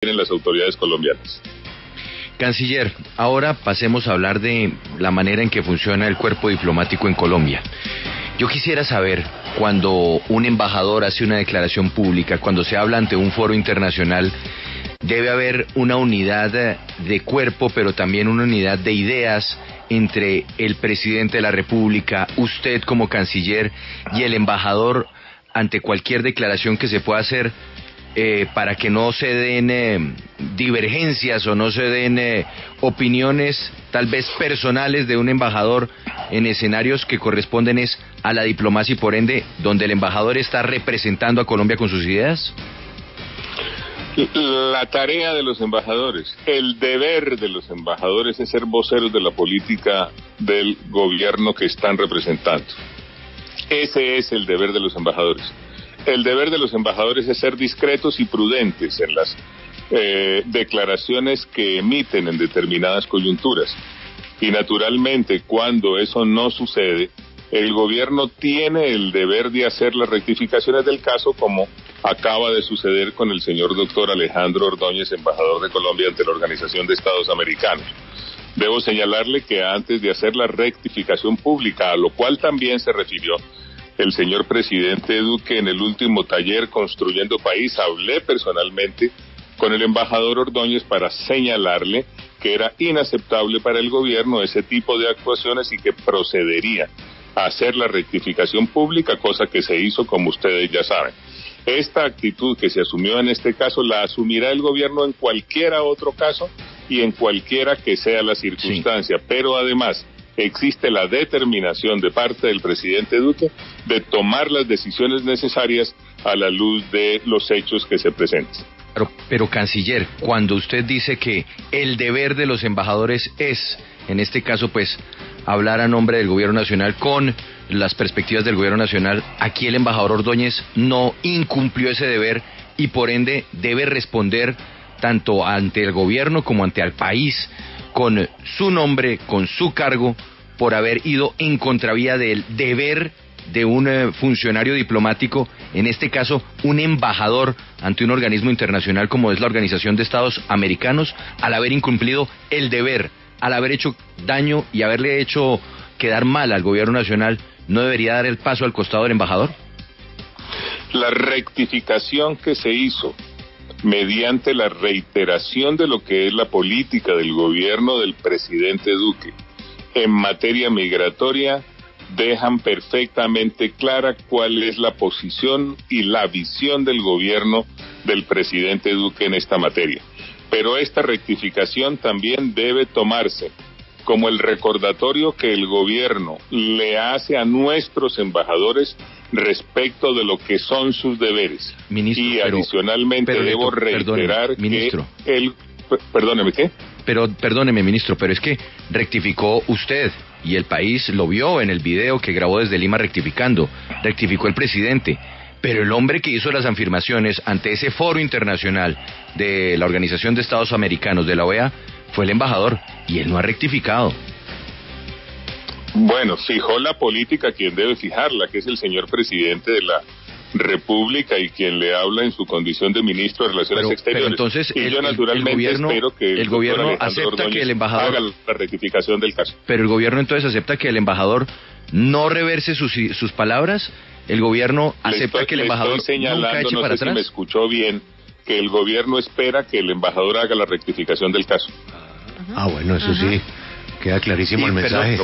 tienen las autoridades colombianas. Canciller, ahora pasemos a hablar de la manera en que funciona el cuerpo diplomático en Colombia. Yo quisiera saber, cuando un embajador hace una declaración pública, cuando se habla ante un foro internacional, debe haber una unidad de cuerpo, pero también una unidad de ideas entre el presidente de la República, usted como canciller y el embajador ante cualquier declaración que se pueda hacer, para que no se den divergencias o no se den opiniones tal vez personales de un embajador en escenarios que corresponden a la diplomacia y por ende donde el embajador está representando a Colombia con sus ideas? La tarea de los embajadores, el deber de los embajadores es ser voceros de la política del gobierno que están representando. Ese es el deber de los embajadores. El deber de los embajadores es ser discretos y prudentes en las declaraciones que emiten en determinadas coyunturas. Y naturalmente, cuando eso no sucede, el gobierno tiene el deber de hacer las rectificaciones del caso, como acaba de suceder con el señor doctor Alejandro Ordóñez, embajador de Colombia ante la Organización de Estados Americanos. Debo señalarle que antes de hacer la rectificación pública, a lo cual también se refirió el señor presidente Duque en el último taller Construyendo País, hablé personalmente con el embajador Ordóñez para señalarle que era inaceptable para el gobierno ese tipo de actuaciones y que procedería a hacer la rectificación pública, cosa que se hizo, como ustedes ya saben. Esta actitud que se asumió en este caso la asumirá el gobierno en cualquiera otro caso y en cualquiera que sea la circunstancia, sí. Pero además existe la determinación de parte del presidente Duque de tomar las decisiones necesarias a la luz de los hechos que se presenten. Pero canciller, cuando usted dice que el deber de los embajadores es, en este caso pues, hablar a nombre del gobierno nacional con las perspectivas del gobierno nacional, aquí el embajador Ordóñez no incumplió ese deber y por ende debe responder tanto ante el gobierno como ante el país con su nombre, con su cargo, por haber ido en contravía del deber de un funcionario diplomático, en este caso un embajador ante un organismo internacional como es la Organización de Estados Americanos, al haber incumplido el deber, al haber hecho daño y haberle hecho quedar mal al gobierno nacional, ¿no debería dar el paso al costado del embajador? La rectificación que se hizo mediante la reiteración de lo que es la política del gobierno del presidente Duque en materia migratoria dejan perfectamente clara cuál es la posición y la visión del gobierno del presidente Duque en esta materia. Pero esta rectificación también debe tomarse como el recordatorio que el gobierno le hace a nuestros embajadores respecto de lo que son sus deberes. Ministro, y adicionalmente debo reiterar ministro, que el... Perdóneme, ¿qué? Perdóneme, ministro, pero es que rectificó usted y el país lo vio en el video que grabó desde Lima rectificó el presidente. Pero el hombre que hizo las afirmaciones ante ese foro internacional de la Organización de Estados Americanos, de la OEA, fue el embajador, y él no ha rectificado. Bueno, fijó la política quien debe fijarla, que es el señor presidente de la República y quien le habla en su condición de ministro de Relaciones Exteriores. Pero entonces y yo naturalmente espero que el gobierno acepta Ordóñez que el embajador haga la rectificación del caso. Pero el gobierno entonces acepta que el embajador no reverse sus palabras. El gobierno acepta que el embajador nunca eche para atrás. Si me escuchó bien, que el gobierno espera que el embajador haga la rectificación del caso. Bueno, eso sí, queda clarísimo el mensaje.